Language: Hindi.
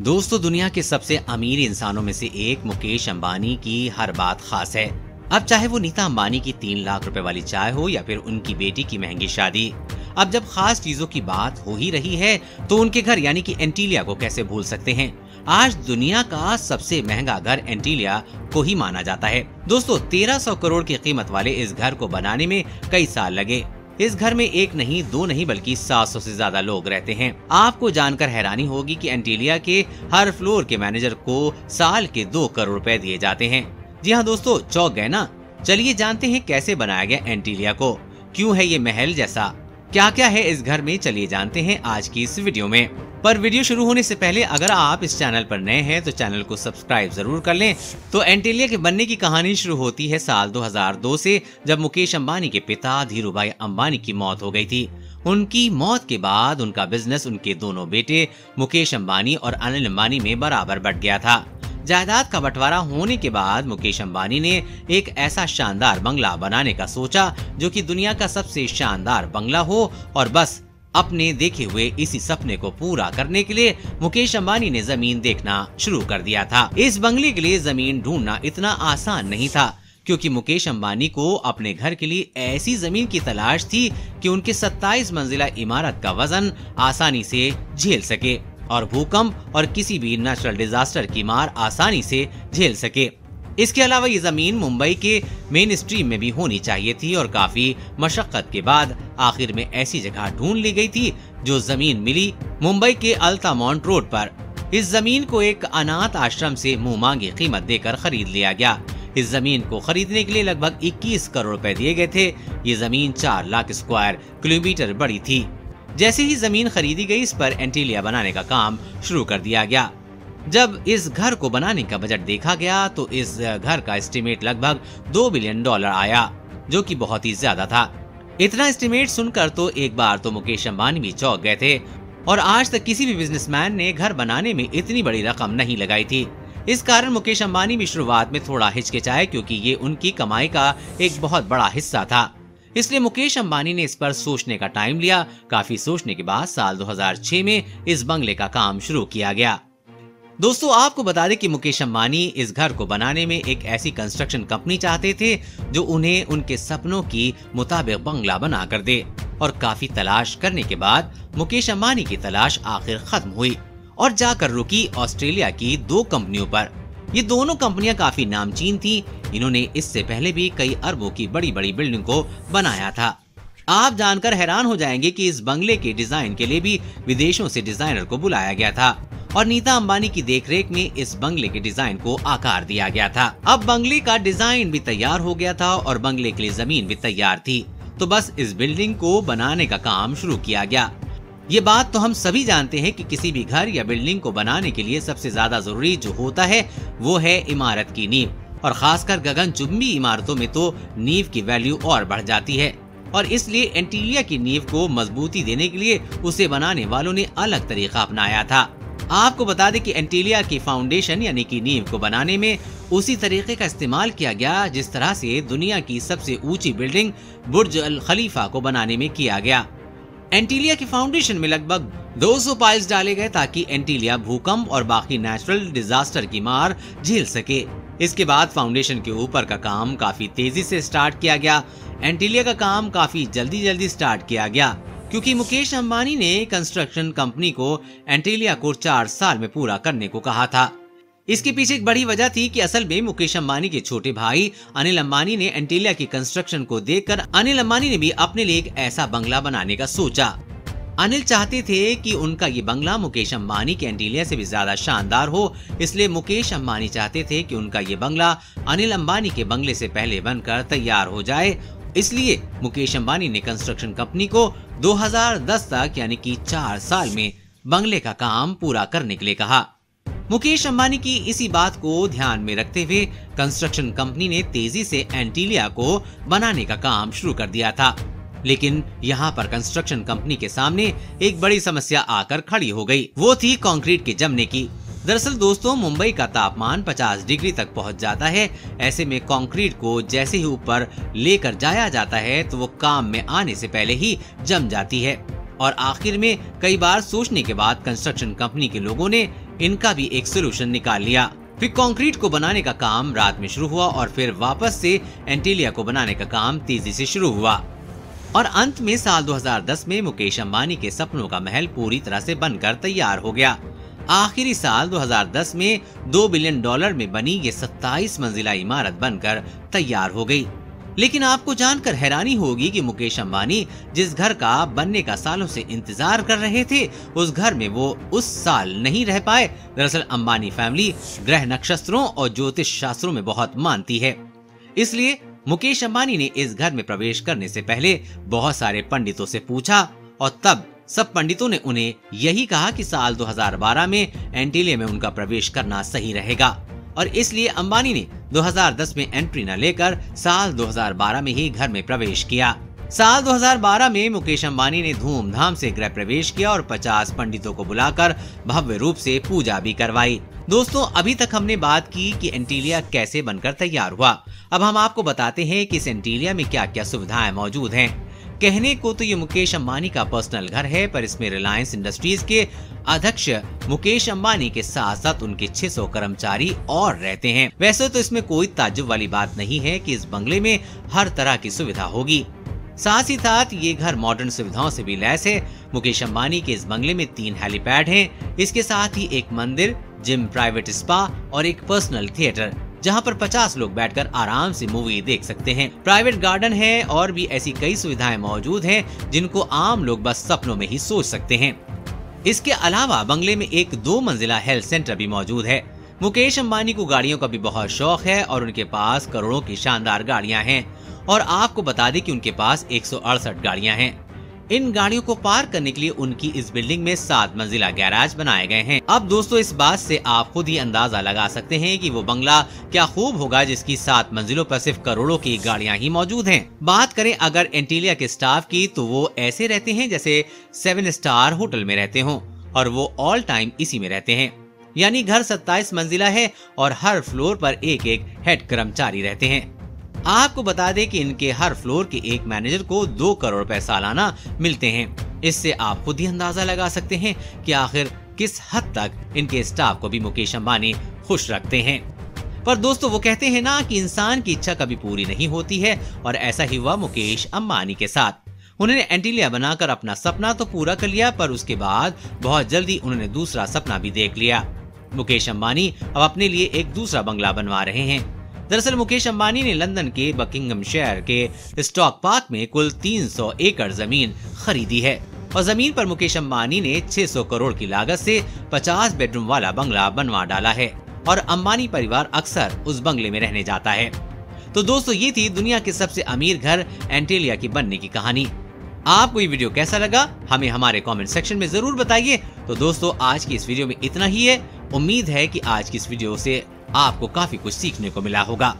दोस्तों, दुनिया के सबसे अमीर इंसानों में से एक मुकेश अंबानी की हर बात खास है। अब चाहे वो नीता अंबानी की 3 लाख रुपए वाली चाय हो या फिर उनकी बेटी की महंगी शादी। अब जब खास चीजों की बात हो ही रही है तो उनके घर यानी कि एंटीलिया को कैसे भूल सकते हैं। आज दुनिया का सबसे महंगा घर एंटीलिया को ही माना जाता है। दोस्तों, 1300 करोड़ की कीमत वाले इस घर को बनाने में कई साल लगे। इस घर में एक नहीं, दो नहीं, बल्कि 700 से ज्यादा लोग रहते हैं। आपको जानकर हैरानी होगी कि एंटीलिया के हर फ्लोर के मैनेजर को साल के 2 करोड़ रुपए दिए जाते हैं। जी हाँ दोस्तों, चौंक गए ना? चलिए जानते हैं कैसे बनाया गया एंटीलिया को, क्यों है ये महल जैसा, क्या क्या है इस घर में, चलिए जानते हैं आज की इस वीडियो में। पर वीडियो शुरू होने से पहले अगर आप इस चैनल पर नए हैं तो चैनल को सब्सक्राइब जरूर कर लें। तो एंटीलिया के बनने की कहानी शुरू होती है साल 2002 से, जब मुकेश अंबानी के पिता धीरूभाई अंबानी की मौत हो गई थी। उनकी मौत के बाद उनका बिजनेस उनके दोनों बेटे मुकेश अंबानी और अनिल अंबानी में बराबर बंट गया था। जायदाद का बंटवारा होने के बाद मुकेश अंबानी ने एक ऐसा शानदार बंगला बनाने का सोचा जो कि दुनिया का सबसे शानदार बंगला हो, और बस अपने देखे हुए इसी सपने को पूरा करने के लिए मुकेश अंबानी ने जमीन देखना शुरू कर दिया था। इस बंगले के लिए जमीन ढूंढना इतना आसान नहीं था, क्योंकि मुकेश अंबानी को अपने घर के लिए ऐसी जमीन की तलाश थी कि उनके 27 मंजिला इमारत का वजन आसानी से झेल सके और भूकंप और किसी भी नेचुरल डिजास्टर की मार आसानी से झेल सके। इसके अलावा ये जमीन मुंबई के मेन स्ट्रीम में भी होनी चाहिए थी, और काफी मशक्कत के बाद आखिर में ऐसी जगह ढूंढ ली गई थी जो जमीन मिली मुंबई के अल्तामोंट रोड पर। इस जमीन को एक अनाथ आश्रम से मुंह मांगी कीमत देकर खरीद लिया गया। इस जमीन को खरीदने के लिए लगभग 21 करोड़ रुपए दिए गए थे। ये जमीन 4 लाख स्क्वायर किलोमीटर बड़ी थी। जैसे ही जमीन खरीदी गई, इस पर एंटीलिया बनाने का काम शुरू कर दिया गया। जब इस घर को बनाने का बजट देखा गया तो इस घर का एस्टिमेट लगभग $2 बिलियन आया, जो कि बहुत ही ज्यादा था। इतना एस्टिमेट सुनकर तो एक बार तो मुकेश अंबानी भी चौंक गए थे, और आज तक किसी भी बिजनेसमैन ने घर बनाने में इतनी बड़ी रकम नहीं लगाई थी। इस कारण मुकेश अंबानी भी शुरुआत में थोड़ा हिचकिचाए, क्योंकि ये उनकी कमाई का एक बहुत बड़ा हिस्सा था। इसलिए मुकेश अंबानी ने इस पर सोचने का टाइम लिया। काफी सोचने के बाद साल 2006 में इस बंगले का काम शुरू किया गया। दोस्तों, आपको बता दें कि मुकेश अंबानी इस घर को बनाने में एक ऐसी कंस्ट्रक्शन कंपनी चाहते थे जो उन्हें उनके सपनों की मुताबिक बंगला बना कर दे। और काफी तलाश करने के बाद मुकेश अंबानी की तलाश आखिर खत्म हुई और जाकर रुकी ऑस्ट्रेलिया की 2 कंपनियों पर। ये दोनों कंपनियां काफी नामचीन थी। इन्होंने इससे पहले भी कई अरबों की बड़ी बड़ी बिल्डिंग को बनाया था। आप जानकर हैरान हो जाएंगे कि इस बंगले के डिजाइन के लिए भी विदेशों से डिजाइनर को बुलाया गया था, और नीता अंबानी की देखरेख में इस बंगले के डिजाइन को आकार दिया गया था। अब बंगले का डिजाइन भी तैयार हो गया था और बंगले के लिए जमीन भी तैयार थी, तो बस इस बिल्डिंग को बनाने का काम शुरू किया गया। ये बात तो हम सभी जानते हैं कि किसी भी घर या बिल्डिंग को बनाने के लिए सबसे ज्यादा जरूरी जो होता है वो है इमारत की नींव, और खासकर गगनचुंबी इमारतों में तो नींव की वैल्यू और बढ़ जाती है। और इसलिए एंटीलिया की नींव को मजबूती देने के लिए उसे बनाने वालों ने अलग तरीका अपनाया था। आपको बता दें कि एंटीलिया की फाउंडेशन यानी कि नींव को बनाने में उसी तरीके का इस्तेमाल किया गया जिस तरह से दुनिया की सबसे ऊंची बिल्डिंग बुर्ज अल खलीफा को बनाने में किया गया। एंटीलिया की फाउंडेशन में लगभग 200 पाइल्स डाले गए ताकि एंटीलिया भूकंप और बाकी नेचुरल डिजास्टर की मार झेल सके। इसके बाद फाउंडेशन के ऊपर का काम काफी तेजी से स्टार्ट किया गया। एंटीलिया का काम काफी जल्दी स्टार्ट किया गया, क्योंकि मुकेश अंबानी ने कंस्ट्रक्शन कंपनी को एंटीलिया को 4 साल में पूरा करने को कहा था। इसके पीछे एक बड़ी वजह थी कि असल में मुकेश अंबानी के छोटे भाई अनिल अंबानी ने एंटीलिया की कंस्ट्रक्शन को देखकर अनिल अंबानी ने भी अपने लिए एक ऐसा बंगला बनाने का सोचा। अनिल चाहते थे कि उनका ये बंगला मुकेश अंबानी के एंटीलिया से भी ज्यादा शानदार हो, इसलिए मुकेश अंबानी चाहते थे कि उनका ये बंगला अनिल अंबानी के बंगले से पहले बनकर तैयार हो जाए। इसलिए मुकेश अंबानी ने कंस्ट्रक्शन कंपनी को 2010 तक यानी कि 4 साल में बंगले का काम पूरा करने के लिए कहा। मुकेश अंबानी की इसी बात को ध्यान में रखते हुए कंस्ट्रक्शन कंपनी ने तेजी से एंटीलिया को बनाने का काम शुरू कर दिया था। लेकिन यहाँ पर कंस्ट्रक्शन कंपनी के सामने एक बड़ी समस्या आकर खड़ी हो गई, वो थी कंक्रीट के जमने की। दरअसल दोस्तों, मुंबई का तापमान 50 डिग्री तक पहुँच जाता है। ऐसे में कंक्रीट को जैसे ही ऊपर लेकर जाया जाता है तो वो काम में आने से पहले ही जम जाती है। और आखिर में कई बार सोचने के बाद कंस्ट्रक्शन कंपनी के लोगों ने इनका भी एक सोल्यूशन निकाल लिया। फिर कंक्रीट को बनाने का काम रात में शुरू हुआ और फिर वापस से एंटीलिया को बनाने का काम तेजी से शुरू हुआ और अंत में साल 2010 में मुकेश अंबानी के सपनों का महल पूरी तरह से बनकर तैयार हो गया। आखिरी साल 2010 में $2 बिलियन में बनी ये 27 मंजिला इमारत बनकर तैयार हो गई। लेकिन आपको जानकर हैरानी होगी कि मुकेश अंबानी जिस घर का बनने का सालों से इंतजार कर रहे थे, उस घर में वो उस साल नहीं रह पाए। दरअसल अंबानी फैमिली ग्रह नक्षत्रों और ज्योतिष शास्त्रों में बहुत मानती है, इसलिए मुकेश अंबानी ने इस घर में प्रवेश करने से पहले बहुत सारे पंडितों से पूछा और तब सब पंडितों ने उन्हें यही कहा कि साल 2012 में एंटीलिया में उनका प्रवेश करना सही रहेगा और इसलिए अंबानी ने 2010 में एंट्री न लेकर साल 2012 में ही घर में प्रवेश किया। साल 2012 में मुकेश अंबानी ने धूमधाम से गृह प्रवेश किया और 50 पंडितों को बुलाकर भव्य रूप से पूजा भी करवाई। दोस्तों, अभी तक हमने बात की कि एंटीलिया कैसे बनकर तैयार हुआ। अब हम आपको बताते हैं कि इस एंटीलिया में क्या क्या सुविधाएं मौजूद हैं। कहने को तो ये मुकेश अंबानी का पर्सनल घर है, पर इसमें रिलायंस इंडस्ट्रीज के अध्यक्ष मुकेश अंबानी के साथ साथ उनके 600 कर्मचारी और रहते हैं। वैसे तो इसमें कोई ताज्जुब वाली बात नहीं है कि इस बंगले में हर तरह की सुविधा होगी। साथ ही साथ ये घर मॉडर्न सुविधाओं से भी लैस है। मुकेश अंबानी के इस बंगले में 3 हेलीपैड हैं। इसके साथ ही एक मंदिर, जिम, प्राइवेट स्पा और एक पर्सनल थिएटर, जहां पर 50 लोग बैठकर आराम से मूवी देख सकते हैं। प्राइवेट गार्डन है और भी ऐसी कई सुविधाएं मौजूद हैं जिनको आम लोग बस सपनों में ही सोच सकते हैं। इसके अलावा बंगले में एक 2 मंजिला हेल्थ सेंटर भी मौजूद है। मुकेश अंबानी को गाड़ियों का भी बहुत शौक है और उनके पास करोड़ों की शानदार गाड़ियां हैं और आपको बता दें कि उनके पास 168 गाड़ियां हैं। इन गाड़ियों को पार्क करने के लिए उनकी इस बिल्डिंग में 7 मंजिला गैराज बनाए गए हैं। अब दोस्तों, इस बात से आप खुद ही अंदाजा लगा सकते हैं कि वो बंगला क्या खूब होगा जिसकी 7 मंजिलों पर सिर्फ करोड़ों की गाड़ियां ही मौजूद हैं। बात करें अगर एंटीलिया के स्टाफ की, तो वो ऐसे रहते हैं जैसे 7 स्टार होटल में रहते हों और वो ऑल टाइम इसी में रहते हैं। यानी घर 27 मंजिला है और हर फ्लोर पर एक एक हेड कर्मचारी रहते हैं। आपको बता दें कि इनके हर फ्लोर के एक मैनेजर को 2 करोड़ रुपए सालाना मिलते हैं। इससे आप खुद ही अंदाजा लगा सकते हैं कि आखिर किस हद तक इनके स्टाफ को भी मुकेश अंबानी खुश रखते हैं। पर दोस्तों, वो कहते हैं ना कि इंसान की इच्छा कभी पूरी नहीं होती है और ऐसा ही हुआ मुकेश अंबानी के साथ। उन्होंने एंटीलिया बनाकर अपना सपना तो पूरा कर लिया, पर उसके बाद बहुत जल्दी उन्होंने दूसरा सपना भी देख लिया। मुकेश अंबानी अब अपने लिए एक दूसरा बंगला बनवा रहे हैं। दरअसल मुकेश अंबानी ने लंदन के बकिंघमशायर के स्टॉक पार्क में कुल 300 एकड़ जमीन खरीदी है और जमीन पर मुकेश अंबानी ने 600 करोड़ की लागत से 50 बेडरूम वाला बंगला बनवा डाला है और अंबानी परिवार अक्सर उस बंगले में रहने जाता है। तो दोस्तों, ये थी दुनिया के सबसे अमीर घर एंटीलिया की बनने की कहानी। आपको ये वीडियो कैसा लगा हमें हमारे कमेंट सेक्शन में जरूर बताइए। तो दोस्तों, आज की इस वीडियो में इतना ही है। उम्मीद है कि आज की इस वीडियो से आपको काफी कुछ सीखने को मिला होगा।